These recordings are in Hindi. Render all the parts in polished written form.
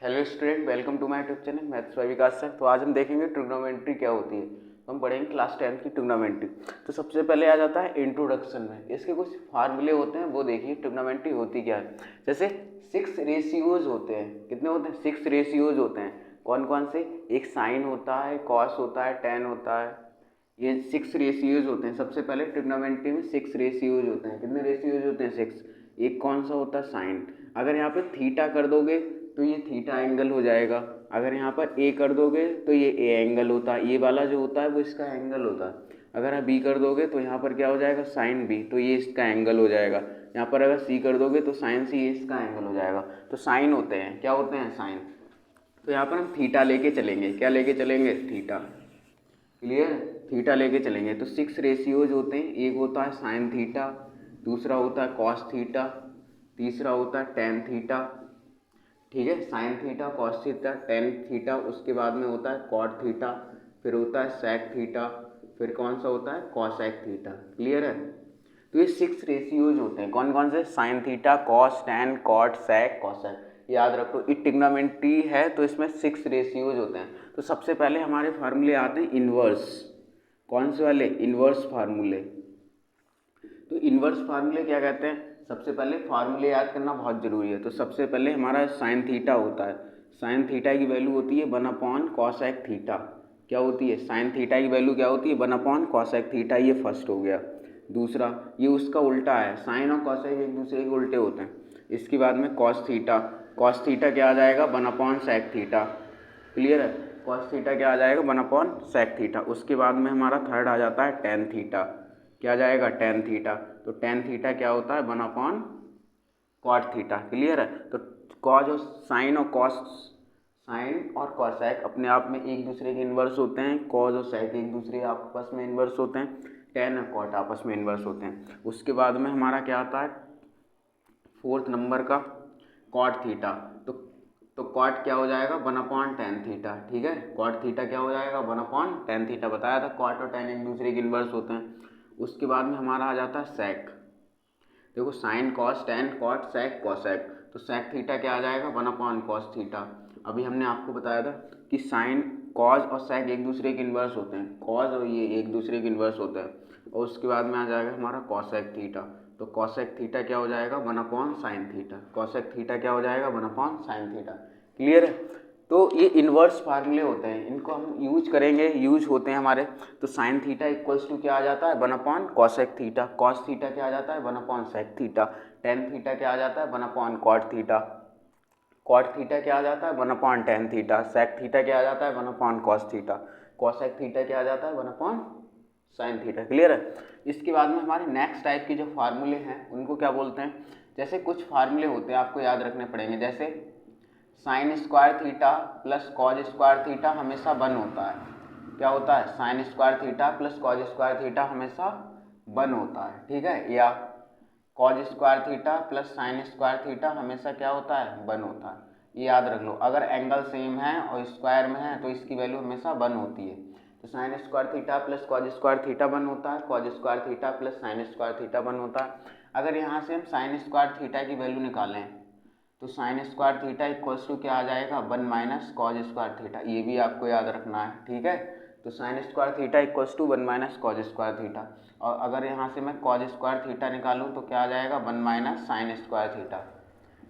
Hello student, welcome to my YouTube channel maths by Vikas sir. तो आज हम देखेंगे ट्रिग्नोमेट्री क्या होती है। तो हम पढ़ेंगे क्लास 10 की ट्रिग्नोमेट्री। तो सबसे पहले आ जाता है इंट्रोडक्शन में, इसके कुछ फार्मूले होते हैं वो देखिए ट्रिग्नोमेट्री होती क्या है। जैसे 6 रेशियोज होते हैं, कितने होते हैं? 6 रेशियोज होते हैं। कौन कौन से? एक साइन होता है, कॉस होता है, टेन होता है, ये 6 रेशियोज होते हैं। सबसे पहले ट्रिग्नोमेट्री में 6 रेशियोज होते हैं। कितने रेशियोज होते हैं? 6। एक कौन सा होता है? साइन। अगर यहाँ पे थीटा कर दोगे तो ये थीटा एंगल हो जाएगा। अगर यहाँ पर ए कर दोगे तो ये ए एंगल होता है, ये वाला जो होता है वो इसका एंगल होता है। अगर आप बी कर दोगे तो यहाँ पर क्या हो जाएगा? साइन बी, तो ये इसका एंगल हो जाएगा। यहाँ पर अगर सी कर दोगे तो साइन सी, ये इसका एंगल हो जाएगा। तो साइन होते हैं, क्या होते हैं? साइन। तो यहाँ पर हम थीटा लेके चलेंगे। क्या लेके चलेंगे? थीटा। क्लियर? थीटा लेके चलेंगे। तो 6 रेशियोज होते हैं। एक होता है साइन थीटा, दूसरा होता है कॉस थीटा, तीसरा होता है टेन थीटा। ठीक है, sign theta, cos theta, tan theta, उसके बाद में होता है कॉट थीटा, फिर होता है सेक थीटा, फिर कौन सा होता है? Cosec theta. क्लियर है? तो ये 6 रेशियोज होते हैं। कौन कौन से? Sine theta, cos, tan, cot, sec, cosec. याद रखो, ये ट्रिग्नोमेट्री है तो इसमें 6 रेशियोज होते हैं। तो सबसे पहले हमारे फार्मूले आते हैं इन्वर्स। कौन से वाले? इन्वर्स फार्मूले। तो इन्वर्स फार्मूले क्या कहते हैं? सबसे पहले फार्मूले याद करना बहुत जरूरी है। तो सबसे पहले हमारा साइन थीटा होता है। साइन थीटा की वैल्यू होती है 1 कॉसेक थीटा। क्या होती है? साइन थीटा की वैल्यू क्या होती है? 1 कॉसेक थीटा। ये फर्स्ट हो गया। दूसरा, ये उसका उल्टा है, साइन और कॉसेक एक दूसरे के उल्टे होते हैं। इसके बाद में कॉस थीटा। कॉस थीटा क्या आ जाएगा? 1/सेक थीटा। क्लियर है? कॉस थीटा क्या आ जाएगा? 1/सेक थीटा। उसके बाद में हमारा थर्ड आ जाता है टेन थीटा। क्या जाएगा? Tan theta. तो टेन थीटा क्या होता है? 1/कॉट थीटा। क्लियर है? तो कॉज और साइन और कॉस, साइन और कॉसेक अपने आप में एक दूसरे के इन्वर्स होते हैं। कॉज और सेक एक दूसरे आपस में इन्वर्स होते हैं। टेन और कॉट आपस में इन्वर्स होते हैं। उसके बाद में हमारा क्या आता है? फोर्थ नंबर का कॉट थीटा। तो कॉट क्या हो जाएगा? 1/टेन थीटा। ठीक है, कॉट थीटा क्या हो जाएगा? 1/टेन थीटा। बताया था कॉट और टेन एक दूसरे के इन्वर्स होते हैं। उसके बाद में हमारा आ जाता है सेक। देखो, sine cos tan cot sec cosec. तो सेक थीटा क्या आ जाएगा? 1/कॉस थीटा। अभी हमने आपको बताया था कि साइन, कॉज और सेक एक दूसरे के इन्वर्स होते हैं। कॉज और ये एक दूसरे के इन्वर्स होते हैं। और उसके बाद में आ जाएगा हमारा कॉसेक थीटा। तो कॉसेक थीटा क्या हो जाएगा? 1/साइन थीटा। कॉसेक थीटा क्या हो जाएगा? 1/साइन थीटा। क्लियर है? तो ये इन्वर्स फार्मूले होते हैं, इनको हम यूज करेंगे, यूज होते हैं हमारे। तो साइन थीटा इक्वल्स टू क्या आ जाता है? 1/कॉसेक थीटा। कॉस थीटा क्या आ जाता है? 1/सेक थीटा। टेन थीटा क्या आ जाता है? 1/कॉट थीटा। कॉट थीटा क्या आ जाता है? 1/टेन थीटा। सेक थीटा क्या आ जाता है? 1/कॉस थीटा। कॉसेक थीटा क्या आ जाता है? 1/साइन थीटा। क्लियर है? इसके बाद में हमारे नेक्स्ट टाइप के जो फार्मूले हैं उनको क्या बोलते हैं? जैसे कुछ फार्मूले होते हैं आपको याद रखने पड़ेंगे। जैसे sign square theta plus cos square theta हमेशा 1 होता है। क्या होता है? Sign square theta plus cos square theta हमेशा 1 होता है। ठीक है? या cause square theta plus sine square theta हमेशा क्या होता है? 1 होता है। ये याद रख लो। अगर एंगल सेम है और स्क्वायर में है तो इसकी वैल्यू हमेशा 1 होती है। तो sine square theta plus cos square theta 1 होता है, cos square theta plus sine square theta 1 होता है। अगर यहाँ से हम साइन स्क्वायर थीटा की वैल्यू निकालें तो sine square theta equals to क्या आ जाएगा? 1 - कॉज स्क्वायर थीटा। ये भी आपको याद रखना है। ठीक है? तो sine square theta equals to 1 - cos square theta. और अगर यहाँ से मैं कॉज स्क्वायर थीटा निकालूँ तो क्या आ जाएगा? 1 - sign square theta.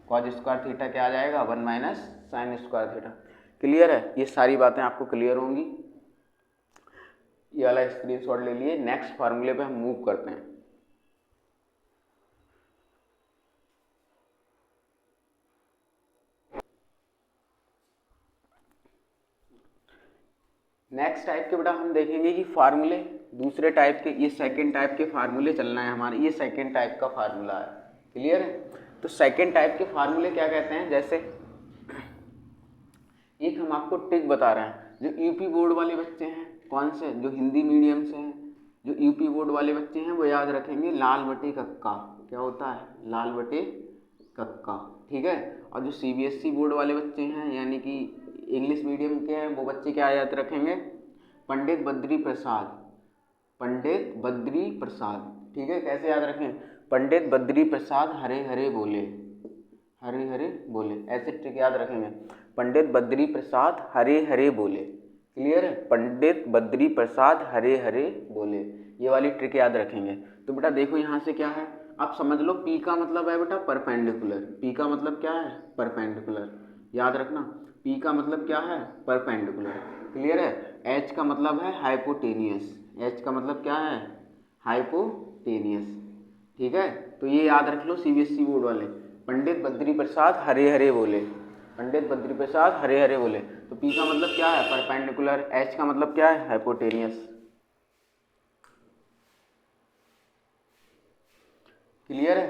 Cause square theta क्या आ जाएगा? 1 - साइन स्क्वायर थीटा। क्लियर है? ये सारी बातें आपको क्लियर होंगी। ये वाला स्क्रीनशॉट ले लिए। नेक्स्ट फार्मूले पे हम मूव करते हैं। नेक्स्ट टाइप के बेटा हम देखेंगे कि फार्मूले दूसरे टाइप के, ये सेकेंड टाइप के फार्मूले चलना है हमारे। ये सेकेंड टाइप का फार्मूला है। क्लियर है? तो सेकेंड टाइप के फार्मूले क्या कहते हैं? जैसे एक हम आपको ट्रिक बता रहे हैं। जो यूपी बोर्ड वाले बच्चे हैं, कौन से? जो हिंदी मीडियम से हैं, जो यूपी बोर्ड वाले बच्चे हैं वो याद रखेंगे लाल बटे कक्का। क्या होता है? लाल बटे कक्का। ठीक है? और जो सीबीएसई बोर्ड वाले बच्चे हैं यानी कि इंग्लिश मीडियम के हैं वो बच्चे क्या याद रखेंगे? पंडित बद्री प्रसाद। पंडित बद्री प्रसाद। ठीक है? कैसे याद रखें? पंडित बद्री प्रसाद हरे हरे बोले। हरे हरे बोले, ऐसे ट्रिक याद रखेंगे। पंडित बद्री प्रसाद हरे हरे बोले, क्लियर है, पंडित बद्री प्रसाद हरे हरे बोले, ये वाली ट्रिक याद रखेंगे। तो बेटा देखो यहाँ से क्या है, आप समझ लो पी का मतलब है बेटा परपेंडिकुलर, पी का मतलब क्या है परपेंडिकुलर, याद रखना पी का मतलब क्या है परपेंडिकुलर, क्लियर है। एच का मतलब है हाइपोटेनियस, एच का मतलब क्या है हाइपोटेनियस, ठीक है। तो ये याद रख लो सीबीएसई बोर्ड वाले, पंडित बद्री प्रसाद हरे हरे बोले, पंडित बद्री प्रसाद हरे हरे बोले। तो पी का मतलब क्या है परपेंडिकुलर, एच का मतलब क्या है हाइपोटेनियस, क्लियर है।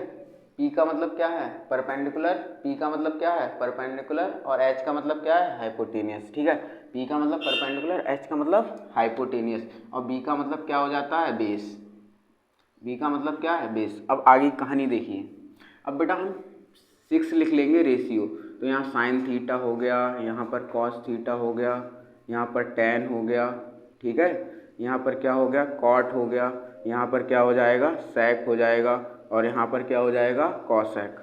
पी का मतलब क्या है परपेंडिकुलर, पी का मतलब क्या है परपेंडिकुलर और एच का मतलब क्या है हाइपोटेनियस, ठीक है। पी का मतलब परपेंडिकुलर, एच का मतलब हाइपोटेनियस और बी का मतलब क्या हो जाता है बेस, बी का मतलब क्या है बेस। अब आगे कहानी देखिए, अब बेटा हम 6 लिख लेंगे रेशियो, तो यहाँ साइन थीटा हो गया, यहाँ पर कॉस थीटा हो गया, यहाँ पर टैन हो गया, ठीक है, यहाँ पर क्या हो गया कॉट हो गया, यहाँ पर क्या हो जाएगा सेक हो जाएगा और यहाँ पर क्या हो जाएगा कॉसेक,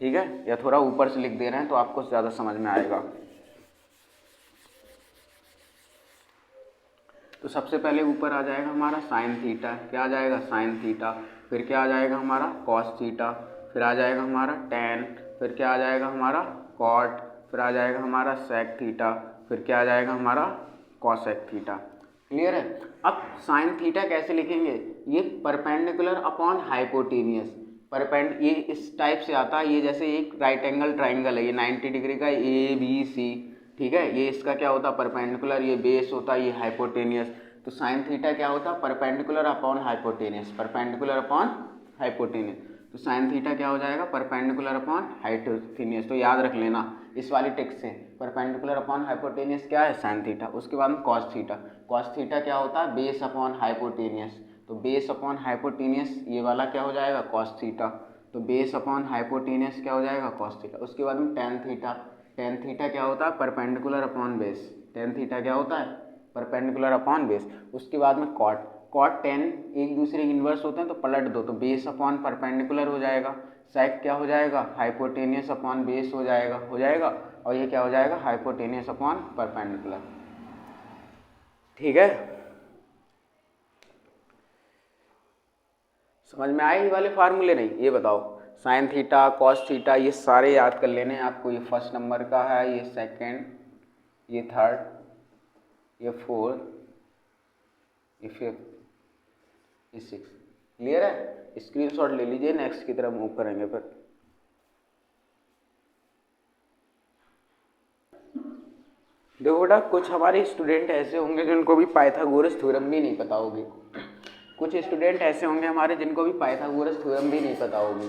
ठीक है। या थोड़ा ऊपर से लिख दे रहे हैं तो आपको ज़्यादा समझ में आएगा। तो सबसे पहले ऊपर आ जाएगा हमारा साइन थीटा, क्या आ जाएगा साइन थीटा, फिर क्या आ जाएगा हमारा कॉस थीटा, फिर आ जाएगा हमारा टैन, फिर क्या आ जाएगा हमारा कॉट, फिर आ जाएगा हमारा सेक थीटा, फिर क्या आ जाएगा हमारा कॉसेक थीटा, क्लियर है। अब साइन थीटा कैसे लिखेंगे, ये परपेंडिकुलर अपॉन हाइपोटेनियस, ये इस टाइप से आता है, ये जैसे एक राइट एंगल ट्राइंगल है, ये 90 डिग्री का ए बी सी, ठीक है, ये इसका क्या होता है परपेंडिकुलर, ये बेस होता है, ये हाइपोटेनियस। तो साइन थीटा क्या होता है perpendicular upon hypotenuse, perpendicular upon hypotenuse. तो साइन थीटा क्या हो जाएगा परपेंडिकुलर अपॉन हाइपोटेनियस, तो याद रख लेना इस वाली टेक्स्ट से, परपेंडिकुलर अपॉन हाइपोटेनियस क्या है साइन थीटा। उसके बाद में कॉस थीटा, कॉस थीटा क्या होता है बेस अपॉन हाइपोटेनियस, तो बेस अपॉन हाइपोटेनियस ये वाला क्या हो जाएगा कॉस थीटा, तो बेस अपॉन हाइपोटेनियस क्या हो जाएगा कॉस थीटा। उसके बाद में टेन थीटा, टेन थीटा क्या होता है perpendicular upon base, tan theta क्या होता है परपेंडिकुलर अपॉन बेस। उसके बाद में कॉट, कॉट टेन एक दूसरे के इन्वर्स होते हैं तो पलट दो, तो बेस अपॉन परपेंडिकुलर हो जाएगा, सेक क्या हो जाएगा हाइपोटेनियस अपॉन बेस हो जाएगा और ये क्या हो जाएगा हाइपोटेनियस अपॉन परपेंडिकुलर, ठीक है। समझ में आए ये वाले फार्मूले नहीं, ये बताओ साइन थीटा कॉस थीटा ये सारे याद कर लेने हैं आपको, ये फर्स्ट नंबर का है, ये सेकंड, ये थर्ड, ये फोर्थ, ये फिफ्थ, ये सिक्स, क्लियर है। स्क्रीनशॉट ले लीजिए, नेक्स्ट की तरफ मूव करेंगे फिर। देखो बेटा कुछ हमारे स्टूडेंट ऐसे होंगे जिनको भी पाइथागोरस थ्योरम भी नहीं पता होगी, कुछ स्टूडेंट ऐसे होंगे हमारे जिनको भी पाइथागोरस थ्योरम भी नहीं पता होगी।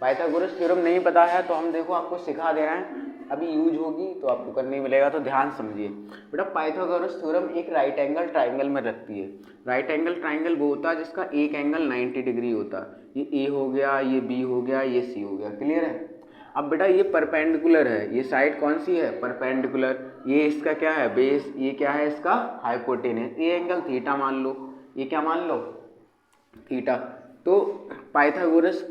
पाइथागोरस थ्योरम नहीं पता है तो हम देखो आपको सिखा दे रहे हैं, अभी यूज होगी तो आपको करने मिलेगा, तो ध्यान समझिए बेटा। पाइथागोरस थ्योरम एक राइट एंगल ट्राइंगल में रखती है, राइट एंगल ट्राइंगल वो होता है जिसका एक एंगल 90 डिग्री होता है, ये ए हो गया, ये बी हो गया, ये सी हो गया, क्लियर है। अब बेटा ये परपेंडिकुलर है, ये साइड कौन सी है परपेंडिकुलर, ये इसका क्या है बेस, ये क्या है इसका हाइपोटेनस, ये एंगल थीटा मान लो, ये क्या मान लो थीटा। तो पाइथागोरस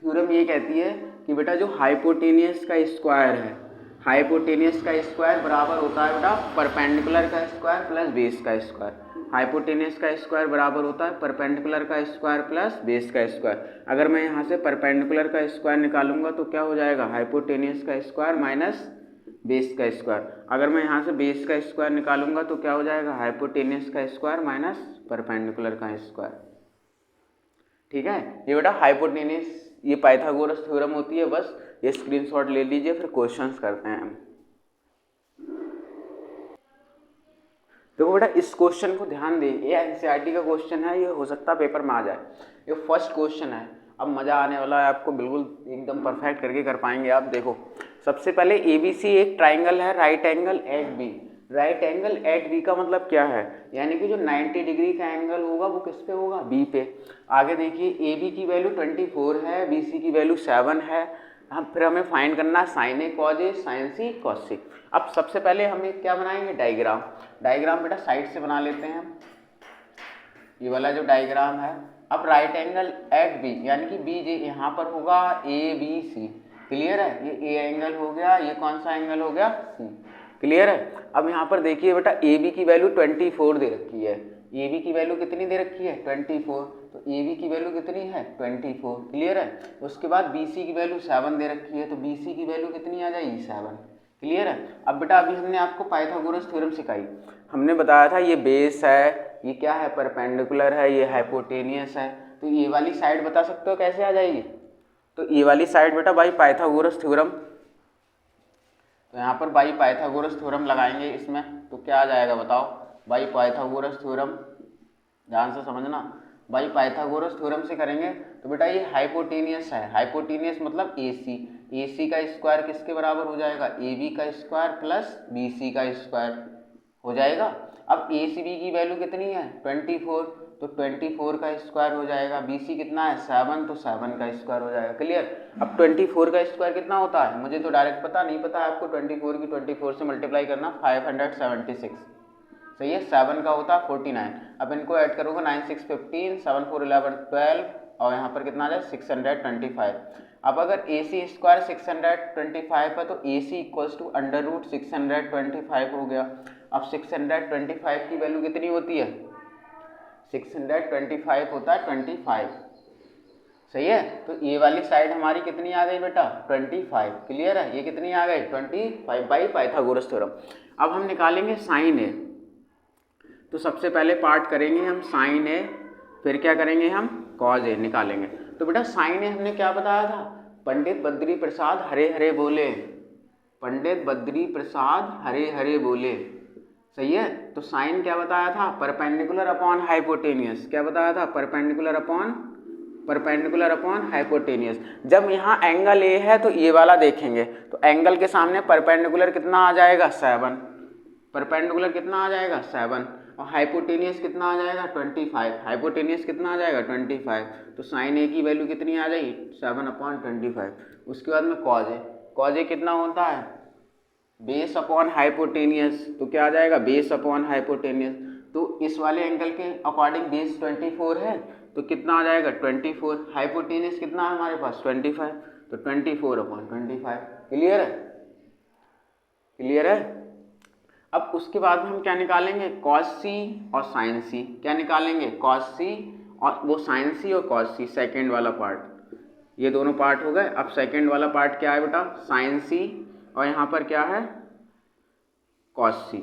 थ्योरम ये कहती है कि बेटा जो हाइपोटेनियस का स्क्वायर है, हाइपोटेनियस का स्क्वायर बराबर होता है बेटा परपेंडिकुलर का स्क्वायर प्लस बेस का स्क्वायर, हाइपोटेनियस का स्क्वायर बराबर होता है परपेंडिकुलर का स्क्वायर प्लस बेस का स्क्वायर। अगर मैं यहाँ से परपेंडिकुलर का स्क्वायर निकालूंगा तो क्या हो जाएगा हाइपोटेनियस का स्क्वायर माइनस बेस का स्क्वायर, अगर मैं यहाँ से बेस का स्क्वायर निकालूंगा तो क्या हो जाएगा हाइपोटेनियस का स्क्वायर माइनस परपेंडिकुलर का स्क्वायर, ठीक है। ये बेटा हाइपोटेनियस ये पाइथागोरस थ्योरम होती है, बस ये स्क्रीनशॉट ले लीजिए, फिर क्वेश्चंस करते हैं हम। देखो बेटा इस क्वेश्चन को ध्यान दें, ये एनसीईआरटी का क्वेश्चन है, ये हो सकता है पेपर में आ जाए, ये फर्स्ट क्वेश्चन है। अब मज़ा आने वाला है आपको, बिल्कुल एकदम परफेक्ट करके कर पाएंगे आप। देखो सबसे पहले एबीसी एक ट्राइंगल है, right angle at B, right angle at B का मतलब क्या है, यानी कि जो 90 डिग्री का एंगल होगा वो किस पे होगा बी पे। आगे देखिए ए बी की वैल्यू 24 है, बी सी की वैल्यू 7 है, हम फिर हमें फाइंड करना साइन ए कॉज ए साइन सी कॉस सी। अब सबसे पहले हमें क्या बनाएंगे डायग्राम, डायग्राम बेटा साइड से बना लेते हैं, ये वाला जो डायग्राम है। अब राइट एंगल एट बी यानी कि बी जे यहाँ पर होगा ए बी सी, क्लियर है, ये ए एंगल हो गया, ये कौन सा एंगल हो गया, सी। क्लियर है। अब यहाँ पर देखिए बेटा ए बी की वैल्यू 24 दे रखी है, ए बी की वैल्यू कितनी दे रखी है 24, तो ए बी की वैल्यू कितनी है 24। क्लियर है। उसके बाद बी सी की वैल्यू 7 दे रखी है, तो बी सी की वैल्यू कितनी आ जाएगी 7। क्लियर है। अब बेटा अभी हमने आपको पाइथागोरस थ्योरम सिखाई, हमने बताया था ये बेस है, ये क्या है परपेंडिकुलर है, ये हाइपोटेनियस है, तो ये वाली साइड बता सकते हो कैसे आ जाएगी, तो ये वाली साइड बेटा बाई पाइथागोरस थ्योरम, तो यहाँ पर बाई पाइथागोरस थ्योरम लगाएंगे इसमें, तो क्या आ जाएगा बताओ, बाई पाइथागोरस थ्योरम, ध्यान से समझना, बाई पाइथागोरस थ्योरम से करेंगे तो बेटा ये हाइपोटेनियस है, हाइपोटेनियस मतलब AC, AC का स्क्वायर किसके बराबर हो जाएगा, AB का स्क्वायर प्लस BC का स्क्वायर हो जाएगा। अब ACB की वैल्यू कितनी है 24, तो 24 का स्क्वायर हो जाएगा, BC कितना है 7, तो 7 का स्क्वायर हो जाएगा। क्लियर। अब 24 का स्क्वायर कितना होता है, मुझे तो डायरेक्ट पता नहीं पता है आपको, 24 की 24 से मल्टीप्लाई करना 576, सही है, 7 का होता है 49। अब इनको ऐड करोगे 9 6 15, 7 4 11 12, और यहाँ पर कितना आ जाए 625। अब अगर AC स्क्वायर 625 है तो AC equals to under root 625 हो गया। अब 625 की वैल्यू कितनी होती है, 625 होता है 25, सही है। तो ये वाली साइड हमारी कितनी आ गई बेटा 25। क्लियर है, ये कितनी आ गई 25 बाई पाइथागोरस थ्योरम। अब हम निकालेंगे साइन ए, तो सबसे पहले पार्ट करेंगे हम साइन ए, फिर क्या करेंगे हम कॉज ए निकालेंगे। तो बेटा साइन ए हमने क्या बताया था, पंडित बद्री प्रसाद हरे हरे बोले, पंडित बद्री प्रसाद हरे हरे बोले, सही है। तो साइन क्या बताया था, परपेंडिकुलर अपॉन हाइपोटेनियस, क्या बताया था परपेंडिकुलर अपॉन हाइपोटेनियस। जब यहाँ एंगल ए है तो ये वाला देखेंगे, तो एंगल के सामने परपेंडिकुलर कितना आ जाएगा 7, परपेंडिकुलर कितना आ जाएगा 7, और हाइपोटेनियस कितना आ जाएगा 25, हाइपोटेनियस कितना आ जाएगा 25, तो साइन ए की वैल्यू कितनी आ जाएगी 7/25। उसके बाद में कॉज ए कितना होता है बेस अपॉन हाइपोटेनियस, तो क्या आ जाएगा बेस अपॉन हाइपोटेनियस। तो इस वाले एंगल के अकॉर्डिंग बेस 24 है, तो कितना आ जाएगा 24, हाइपोटेनियस कितना है हमारे पास 25, तो 24/25। क्लियर है, क्लियर है। अब उसके बाद में हम क्या निकालेंगे कॉस सी और साइन सी, क्या निकालेंगे कॉस सी और वो साइन सी और कॉस सी, सेकेंड वाला पार्ट, ये दोनों पार्ट हो गए। अब सेकेंड वाला पार्ट क्या है बेटा साइन सी, और यहाँ पर क्या है कॉस सी।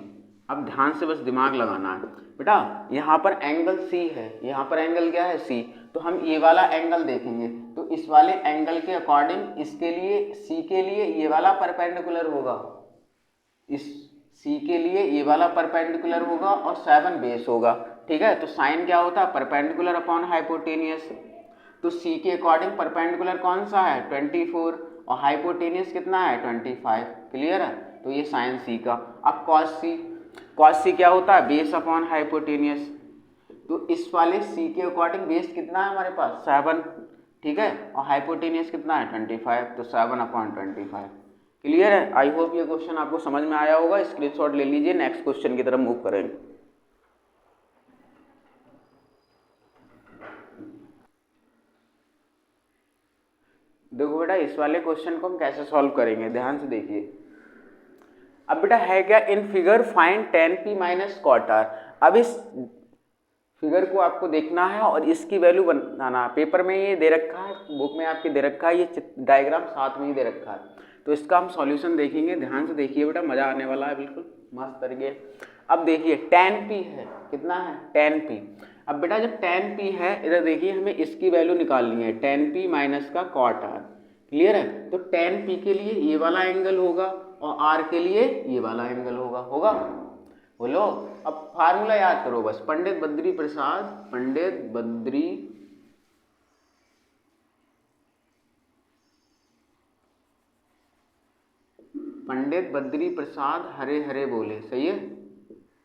अब ध्यान से बस दिमाग लगाना है बेटा, यहाँ पर एंगल सी है, यहाँ पर एंगल क्या है सी, तो हम ये वाला एंगल देखेंगे, तो इस वाले एंगल के अकॉर्डिंग इसके लिए सी के लिए ये वाला परपेंडिकुलर होगा, इस सी के लिए ये वाला परपेंडिकुलर होगा और 7 बेस होगा, ठीक है। तो साइन क्या होता है परपेंडिकुलर अपॉन हाइपोटेनियस, तो सी के अकॉर्डिंग परपेंडिकुलर कौन सा है 24 और हाइपोटेनियस कितना है 25। क्लियर है, तो ये साइन सी का। अब कॉस सी क्या होता है बेस अपॉन हाइपोटेनियस, तो इस वाले सी के अकॉर्डिंग बेस कितना है हमारे पास 7, ठीक है, और हाइपोटेनियस कितना है 25, तो 7/25। क्लियर है। आई होप ये क्वेश्चन आपको समझ में आया होगा, स्क्रीनशॉट ले लीजिए, नेक्स्ट क्वेश्चन की तरफ मूव करेंगे। देखो बेटा इस वाले क्वेश्चन को हम कैसे सॉल्व करेंगे, ध्यान से देखिए। अब बेटा है क्या in figure find tan p minus cot r। अब इस फिगर को आपको देखना है और इसकी वैल्यू बनाना है, पेपर में ये दे रखा है, बुक में आपके दे रखा है, ये डायग्राम साथ में ही दे रखा है, तो इसका हम सॉल्यूशन देखेंगे। ध्यान से देखिए बेटा, मज़ा आने वाला है बिल्कुल मस्त तरीके। अब देखिए tan p है, कितना है tan p। अब बेटा जब tan p है इधर देखिए हमें इसकी वैल्यू निकालनी है tan p माइनस का cot r। क्लियर है, तो tan p के लिए ये वाला एंगल होगा और r के लिए ये वाला एंगल होगा बोलो। अब फार्मूला याद करो बस, पंडित बद्री प्रसाद हरे हरे बोले, सही है,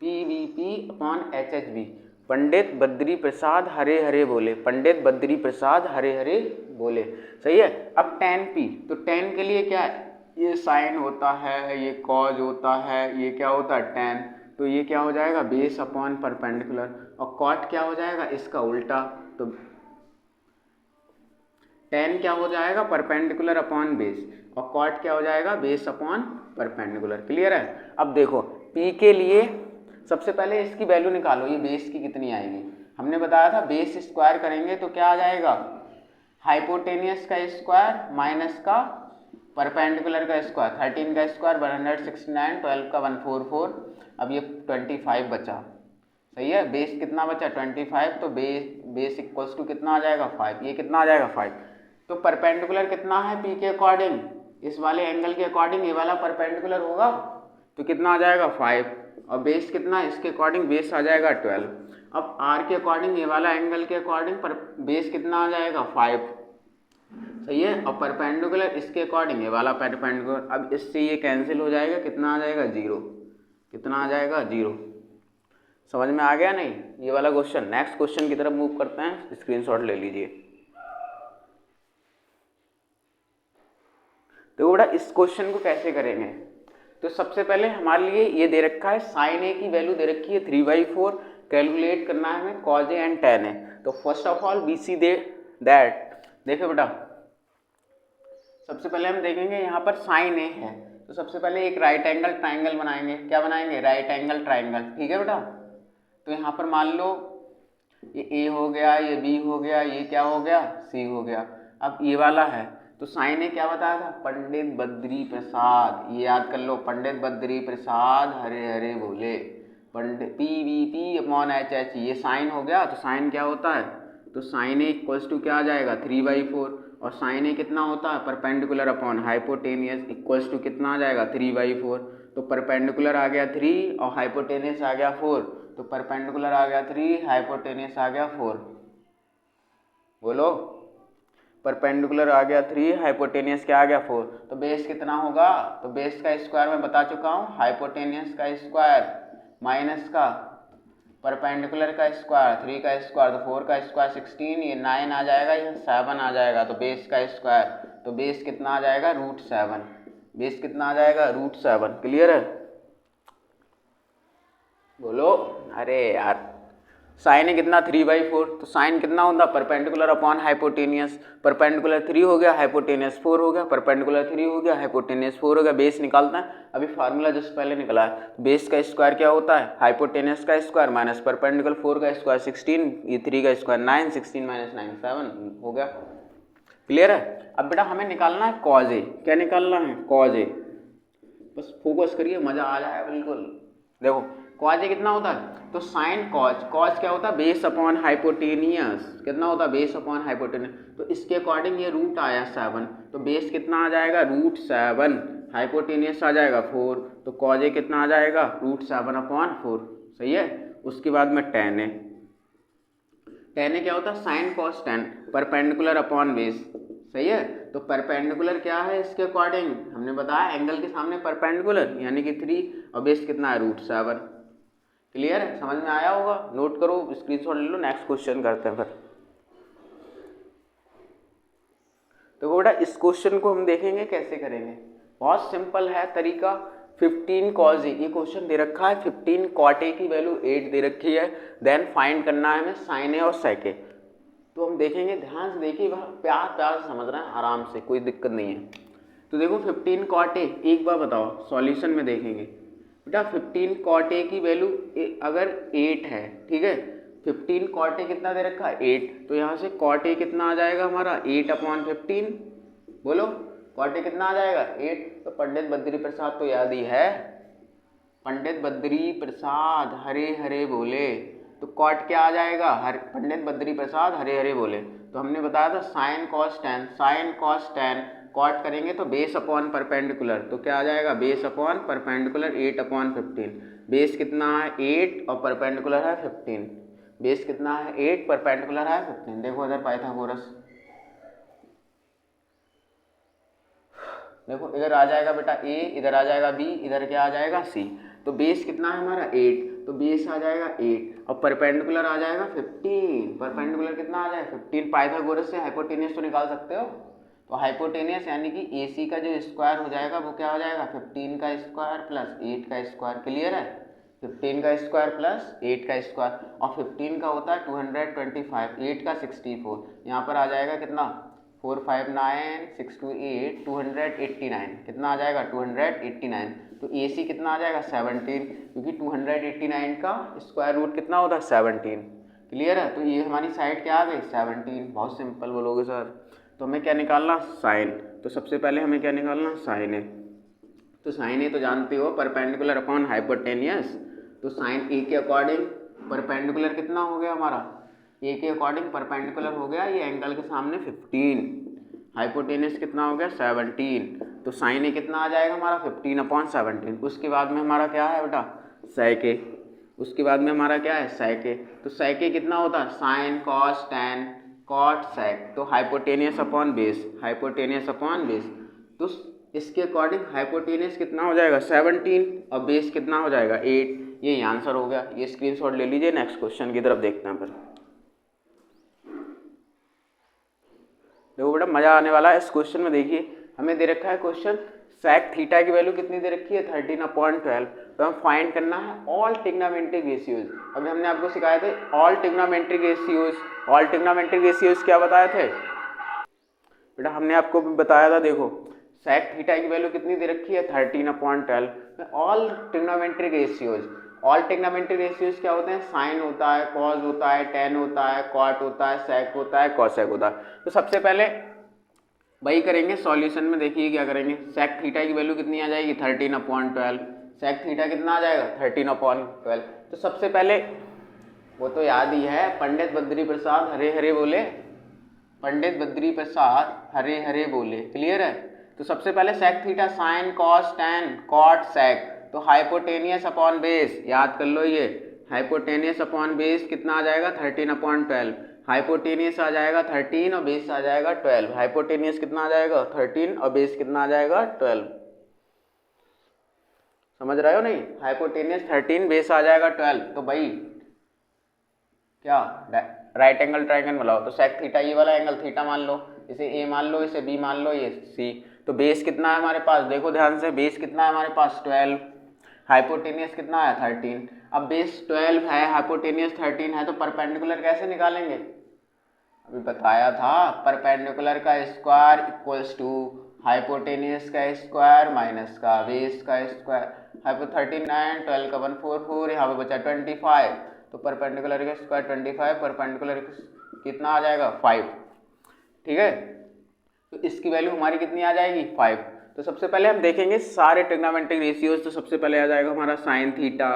PVP upon HHB, Pandit Badri Prasad Hare Hare बोले, पंडित बद्री प्रसाद हरे हरे बोले, सही है। अब tan p, तो tan के लिए क्या है ये साइन होता है, ये कॉज होता है, ये क्या होता है tan, तो ये क्या हो जाएगा बेस अपॉन परपेंडिकुलर, और कॉट क्या हो जाएगा इसका उल्टा, तो tan क्या हो जाएगा परपेंडिकुलर अपॉन बेस। और कॉट क्या हो जाएगा, बेस अपॉन परपेंडिकुलर। क्लियर है। अब देखो P के लिए सबसे पहले इसकी वैल्यू निकालो, ये बेस की कितनी आएगी। हमने बताया था बेस स्क्वायर करेंगे तो क्या आ जाएगा, हाइपोटेनियस का स्क्वायर माइनस का परपेंडिकुलर का स्क्वायर, 13 का स्क्वायर 169, 12 का 144, अब ये 25 बचा। सही है। बेस कितना बचा, 25, तो बेस इक्वल्स टू कितना आ जाएगा, 5। ये कितना आ जाएगा, 5। तो परपेंडिकुलर कितना है P के अकॉर्डिंग, इस वाले एंगल के अकॉर्डिंग ये वाला परपेंडिकुलर होगा तो कितना आ जाएगा, 5। और बेस कितना, इसके अकॉर्डिंग बेस आ जाएगा 12। अब R के अकॉर्डिंग ये वाला एंगल के अकॉर्डिंग पर बेस कितना आ जाएगा, 5। सही है। और परपेंडिकुलर इसके अकॉर्डिंग ये वाला परपेंडिकुलर, अब इससे ये कैंसिल हो जाएगा, कितना आ जाएगा, 0। कितना आ जाएगा, 0। समझ में आ गया नहीं ये वाला क्वेश्चन। नेक्स्ट क्वेश्चन की तरफ मूव करते हैं, स्क्रीनशॉट ले लीजिए। तो बेटा इस क्वेश्चन को कैसे करेंगे, तो सबसे पहले हमारे लिए ये दे रखा है साइन ए की वैल्यू दे रखी है 3/4, कैलकुलेट करना है हमें cos A and tan A. तो first of all we see that, देखो बेटा सबसे पहले हम देखेंगे यहाँ पर साइन ए है, तो सबसे पहले एक राइट एंगल ट्राइंगल बनाएंगे। क्या बनाएंगे, राइट एंगल ट्राइंगल। ठीक है बेटा। तो यहाँ पर मान लो ये ए हो गया, ये बी हो गया, ये क्या हो गया, सी हो गया। अब ये वाला है तो साइन ए क्या बताया था, पंडित बद्री प्रसाद, ये याद कर लो, पंडित बद्री प्रसाद हरे हरे बोले, पंडित PVP अपॉन HH, ये साइन हो गया। तो साइन क्या होता है, तो साइन ए इक्वल्स टू क्या आ जाएगा, 3/4। और साइन ए कितना होता है, perpendicular upon hypotenuse equals to कितना आ जाएगा, 3/4। तो परपेंडिकुलर आ गया 3 और हाइपोटेनियस आ गया 4, तो परपेंडिकुलर आ गया 3, हाइपोटेनियस आ गया 4। बोलो, परपेंडिकुलर आ गया 3, हाइपोटेनियस क्या आ गया 4। तो बेस कितना होगा, तो बेस का स्क्वायर मैं बता चुका हूँ, हाइपोटेनियस का स्क्वायर माइनस का परपेंडिकुलर का स्क्वायर, 3 का स्क्वायर, तो 4 का स्क्वायर 16, ये 9 आ जाएगा, ये 7 आ जाएगा। तो बेस का स्क्वायर, तो बेस कितना आ जाएगा, √7। बेस कितना आ जाएगा, √7। क्लियर है। बोलो, अरे यार साइन है कितना, 3/4, तो साइन कितना होता, परपेंडिकुलर अपॉन हाइपोटेनियस, परपेंडिकुलर 3 हो गया, हाइपोटेनियस 4 हो गया, परपेंडिकुलर 3 हो गया, हाइपोटेनियस 4 हो गया। बेस निकालना है, अभी फार्मूला जस्ट पहले निकला है। बेस का स्क्वायर क्या होता है, हाइपोटेनियस का स्क्वायर माइनस परपेंडिकुलर 4 का स्क्वायर 16, ये 3 का स्क्वायर 9, 16 - 9 7 हो गया। क्लियर है। अब बेटा हमें निकालना है कॉज ए। क्या निकालना है, कॉज ए। बस फोकस करिए, मजा आ जाए बिल्कुल। देखो कॉज ए कितना होता है, तो साइन कॉज, कॉज क्या होता है, बेस अपॉन हाइपोटेनियस, कितना होता है, बेस अपॉन हाइपोटेनियस। तो इसके अकॉर्डिंग ये रूट आया 7, तो बेस कितना आ जाएगा, √7, हाइपोटेनियस आ जाएगा 4, तो कॉज ए कितना आ जाएगा, √7/4। सही है। उसके बाद में टेन ए, टेन ए क्या होता है, sine cos ten, perpendicular upon base. सही है। तो परपेंडिकुलर क्या है, इसके अकॉर्डिंग हमने बताया एंगल के सामने परपेंडिकुलर यानी कि 3, और बेस कितना है, √7। क्लियर है, समझ में आया होगा। नोट करो, स्क्रीनशॉट ले लो, नेक्स्ट क्वेश्चन करते हैं फिर। तो बेटा इस क्वेश्चन को हम देखेंगे कैसे करेंगे, बहुत सिंपल है तरीका। 15 cos ए, ये क्वेश्चन दे रखा है, 15 cot ए की वैल्यू 8 दे रखी है, देन फाइंड करना है हमें साइन ए और सेक ए। तो हम देखेंगे, ध्यान से देखिए, प्यार प्यार से समझ रहे हैं, आराम से, कोई दिक्कत नहीं है। तो देखो 15 cot ए, एक बार बताओ सॉल्यूशन में देखेंगे बेटा, 15 cot ए की वैल्यू अगर 8 है, ठीक है, 15 cot ए कितना दे रखा है, 8, तो यहाँ से cot ए कितना आ जाएगा हमारा, 8/15। बोलो cot ए कितना आ जाएगा, 8। तो पंडित बद्री प्रसाद तो याद ही है, पंडित बद्री प्रसाद हरे हरे बोले, तो कॉट क्या आ जाएगा, पंडित बद्री प्रसाद हरे हरे बोले। तो हमने बताया था sine cos tan, sine cos tan cot करेंगे तो बेस अपॉन परपेंडिकुलर, तो क्या आ जाएगा, बेस अपॉन परपेंडिकुलर 8/15। बेस कितना है, 8 और परपेंडिकुलर है 15। बेस कितना है, 8, परपेंडिकुलर है 15। देखो इधर पाइथागोरस, देखो इधर आ जाएगा बेटा a, इधर आ जाएगा b, इधर क्या आ जाएगा c। तो बेस कितना है हमारा 8, तो बेस आ जाएगा 8 और परपेंडिकुलर आ जाएगा 15। परपेंडिकुलर कितना आ जाएगा 15। पाइथागोरस से हाइपोटेनियस तो निकाल सकते हो, तो हाइपोटेनियस यानी कि AC का जो स्क्वायर हो जाएगा वो क्या हो जाएगा, 15 का स्क्वायर प्लस 8 का स्क्वायर। क्लियर है। 15 का स्क्वायर प्लस 8 का स्क्वायर, और 15 का होता है 225, 8 का 64, यहाँ पर आ जाएगा कितना 4 5 9 6 2 8 289 कितना आ जाएगा 289। तो ए सी कितना आ जाएगा 17, क्योंकि 289 का स्क्वायर रूट कितना होता है 17। क्लियर है। तो ये हमारी साइड क्या आ गई 17। बहुत सिंपल बोलोगे सर। तो हमें क्या निकालना साइन। तो सबसे पहले हमें क्या निकालना साइन ए। तो साइन ए तो जानते हो परपेंडिकुलर अपॉन हाइपोटेनियस। तो साइन ए के अकॉर्डिंग परपेंडिकुलर कितना हो गया हमारा, ए के अकॉर्डिंग परपेंडिकुलर हो गया ये एंगल के सामने 15, हाइपोटेनियस कितना हो गया 17। तो साइन ए कितना आ जाएगा हमारा 15/17। उसके बाद में हमारा क्या है बेटा सेक ए। उसके बाद में हमारा क्या है सेक ए। तो सेक ए कितना होता है sine cos tan cot sec. तो hypotenuse upon base, hypotenuse upon base. तो इसके अकॉर्डिंग हाइपोटेनियस कितना हो जाएगा 17 और बेस कितना हो जाएगा 8। ये आंसर हो गया। ये स्क्रीनशॉट ले लीजिए। नेक्स्ट क्वेश्चन की तरफ देखते हैं। फिर देखो बेटा मजा आने वाला है इस क्वेश्चन में। देखिए हमें दे रखा है क्वेश्चन सेक थीटा की वैल्यू कितनी दे रखी है 13/12। तो हम फाइंड करना है ऑल ट्रिग्नोमेट्रिक रेशियोज। अभी हमने आपको सिखाए थे all trigonometric ratios. All trigonometric ratios क्या बताए थे बेटा, हमने आपको बताया था। देखो सेक थीटा की वैल्यू कितनी दे रखी है 13/12। All trigonometric ratios, all trigonometric ratios क्या होते हैं साइन होता है कॉस होता है टैन होता है कॉट होता है सेक होता है कॉसेक होता है। तो सबसे पहले वही करेंगे सॉल्यूशन में। देखिए क्या करेंगे सेक थीटा की वैल्यू कितनी आ जाएगी 13/12। सेक थीटा कितना आ जाएगा 13/12। तो सबसे पहले वो तो याद ही है पंडित बद्री प्रसाद हरे हरे बोले, पंडित बद्री प्रसाद हरे हरे बोले। क्लियर है। तो सबसे पहले sec theta sine cos tan cot sec. तो हाइपोटेनियस अपॉन बेस याद कर लो। ये हाइपोटेनियस अपॉन बेस कितना आ जाएगा 13/12। हाइपोटेनियस आ जाएगा 13 और बेस आ जाएगा 12। हाइपोटेनियस कितना आ जाएगा 13 और बेस कितना आ जाएगा 12। समझ रहे हो नहीं, हाइपोटेनियस 13 बेस आ जाएगा 12। तो भाई क्या राइट एंगल ट्रायंगल बनाओ। तो सेक थीटा ये वाला एंगल थीटा मान लो, इसे ए मान लो, इसे बी मान लो, ये सी। तो बेस कितना है हमारे पास, देखो ध्यान से, बेस कितना है हमारे पास 12, हाइपोटेनियस कितना है 13। अब बेस 12 है हाइपोटेनियस 13 है तो परपेंडिकुलर कैसे निकालेंगे, अभी बताया था परपेंडिकुलर का स्क्वायर इक्वल्स टू हाइपोटेनियस का स्क्वायर माइनस का बेस का स्क्वायर। हाइपो 39 12 का 144, यहाँ पे बचा 25। तो परपेंडिकुलर का स्क्वायर 25, परपेंडिकुलर कितना आ जाएगा 5। ठीक है। तो इसकी वैल्यू हमारी कितनी आ जाएगी 5। तो सबसे पहले हम देखेंगे सारे ट्रिग्नोमेट्रिक रेशियोज। तो सबसे पहले आ जाएगा हमारा साइन थीटा,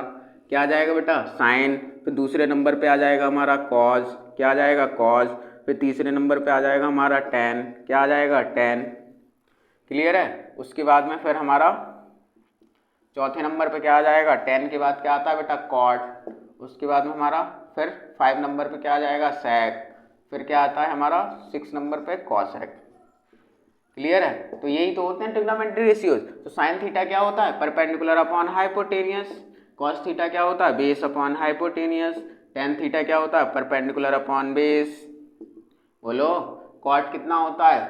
क्या आ जाएगा बेटा साइन। फिर दूसरे नंबर पे आ जाएगा हमारा कॉज, क्या आ जाएगा कॉज। फिर तीसरे नंबर पे आ जाएगा हमारा टैन, क्या आ जाएगा टैन। क्लियर है। उसके बाद में फिर हमारा चौथे नंबर पे क्या आ जाएगा, टैन के बाद क्या आता है बेटा कॉट। उसके बाद में हमारा फिर 5 नंबर पे क्या आ जाएगा सेक। फिर क्या आता है हमारा 6 नंबर पे कॉसेक। क्लियर है। तो यही तो होते हैं ट्रिग्नोमेट्रिक रेशियोज। तो साइन थीटा क्या होता है perpendicular upon hypotenuse, cos theta क्या होता है base upon hypotenuse, tan theta क्या होता है परपेंडिकुलर अपॉन बेस। बोलो कॉट कितना होता है,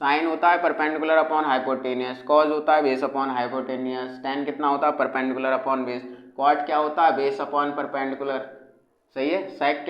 साइन होता है परपेंडिकुलर अपॉन हाइपोटेनियस, कॉज होता है बेस अपॉन हाइपोटेनियस, टैन कितना होता है परपेंडिकुलर अपॉन बेस, कॉट क्या होता है बेस अपॉन परपेंडिकुलर। सही है। सेक